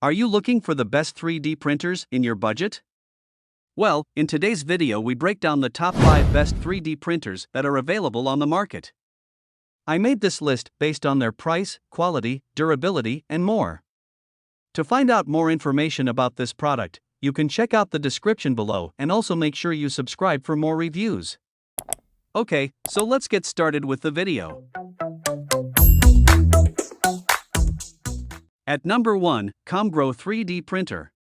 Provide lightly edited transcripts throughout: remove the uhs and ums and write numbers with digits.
Are you looking for the best 3D printers in your budget? Well, in today's video we break down the top 5 best 3D printers that are available on the market. I made this list based on their price, quality, durability, and more. To find out more information about this product, you can check out the description below and also make sure you subscribe for more reviews. Okay, so let's get started with the video. At number 1, Comgrow 3D Printer.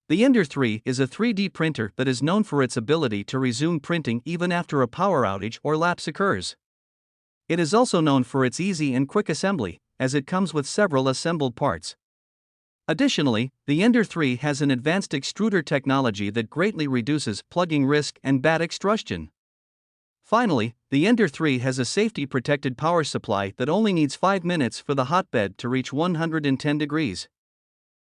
The Ender 3 is a 3D printer that is known for its ability to resume printing even after a power outage or lapse occurs. It is also known for its easy and quick assembly, as it comes with several assembled parts. Additionally, the Ender 3 has an advanced extruder technology that greatly reduces plugging risk and bad extrusion. Finally, the Ender 3 has a safety-protected power supply that only needs 5 minutes for the hotbed to reach 110 degrees.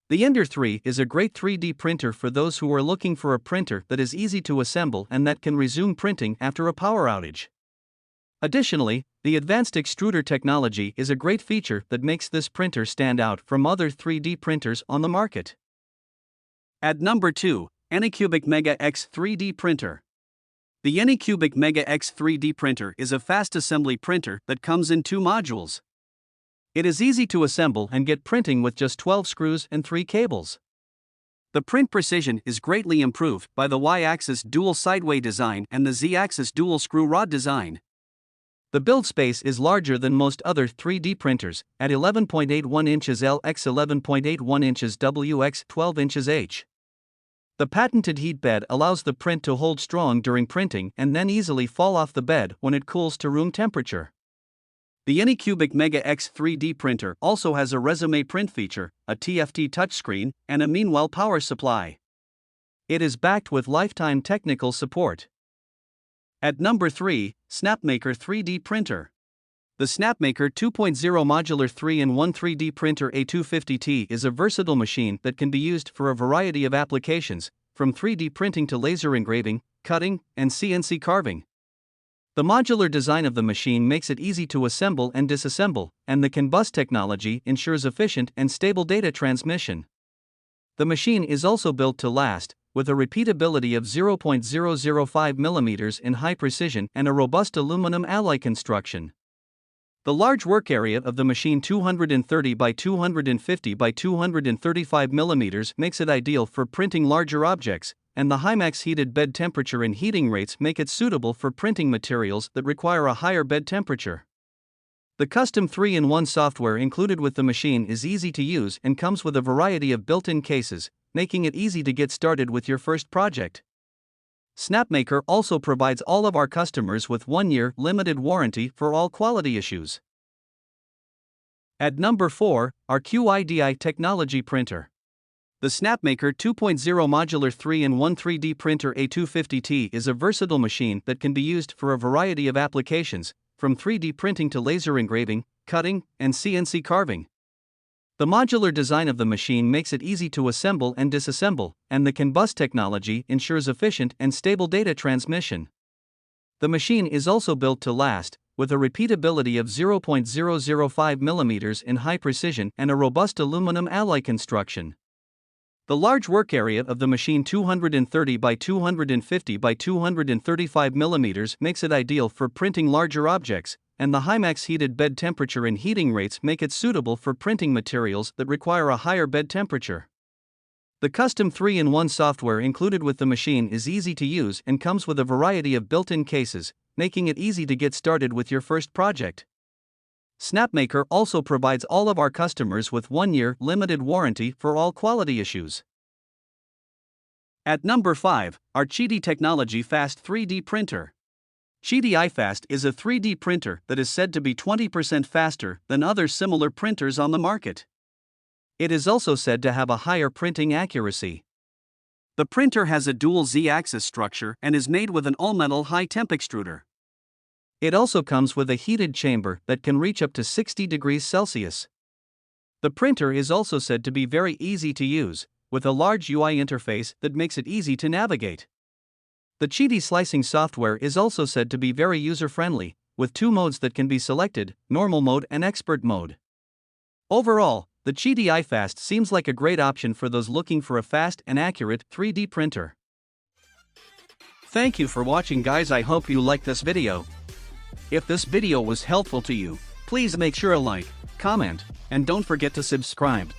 The Ender 3 is a great 3D printer for those who are looking for a printer that is easy to assemble and that can resume printing after a power outage. Additionally, the advanced extruder technology is a great feature that makes this printer stand out from other 3D printers on the market. At number 2, Anycubic Mega X 3D Printer. The Anycubic Mega X 3D printer is a fast assembly printer that comes in 2 modules. It is easy to assemble and get printing with just 12 screws and 3 cables. The print precision is greatly improved by the Y-axis dual sideway design and the Z-axis dual screw rod design. The build space is larger than most other 3D printers, at 11.81 inches L x 11.81 inches W x 12 inches H. The patented heat bed allows the print to hold strong during printing and then easily fall off the bed when it cools to room temperature. The Anycubic Mega X 3D printer also has a resume print feature, a TFT touchscreen, and a Meanwhile power supply. It is backed with lifetime technical support. At number 3, Snapmaker 3D Printer. The Snapmaker 2.0 Modular 3-in-1 3D Printer A250T is a versatile machine that can be used for a variety of applications, from 3D printing to laser engraving, cutting, and CNC carving. The modular design of the machine makes it easy to assemble and disassemble, and the CAN bus technology ensures efficient and stable data transmission. The machine is also built to last, with a repeatability of 0.005 mm in high precision and a robust aluminum alloy construction. The large work area of the machine 230 by 250 by 235 mm makes it ideal for printing larger objects, and the high max heated bed temperature and heating rates make it suitable for printing materials that require a higher bed temperature. The custom 3-in-1 software included with the machine is easy to use and comes with a variety of built-in cases, making it easy to get started with your first project. Snapmaker also provides all of our customers with 1-year limited warranty for all quality issues. At number 4, our QIDI technology printer. The Snapmaker 2.0 Modular 3-in-1 3D Printer A250T is a versatile machine that can be used for a variety of applications, from 3D printing to laser engraving, cutting, and CNC carving. The modular design of the machine makes it easy to assemble and disassemble, and the CAN bus technology ensures efficient and stable data transmission. The machine is also built to last, with a repeatability of 0.005 mm in high precision and a robust aluminum alloy construction. The large work area of the machine 230 by 250 by 235 mm makes it ideal for printing larger objects, and the high max heated bed temperature and heating rates make it suitable for printing materials that require a higher bed temperature. The custom 3-in-1 software included with the machine is easy to use and comes with a variety of built-in cases, making it easy to get started with your first project. Snapmaker also provides all of our customers with 1-year limited warranty for all quality issues. At number 5, our Chidi Technology Fast 3D Printer. Chidi iFast is a 3D printer that is said to be 20% faster than other similar printers on the market. It is also said to have a higher printing accuracy. The printer has a dual Z-axis structure and is made with an all-metal high-temp extruder. It also comes with a heated chamber that can reach up to 60 degrees Celsius. The printer is also said to be very easy to use, with a large UI interface that makes it easy to navigate. The Chidi slicing software is also said to be very user-friendly, with 2 modes that can be selected, normal mode and expert mode. Overall, the The Chidi iFast seems like a great option for those looking for a fast and accurate 3D printer. Thank you for watching, guys. I hope you liked this video. If this video was helpful to you, please make sure to like, comment, and don't forget to subscribe.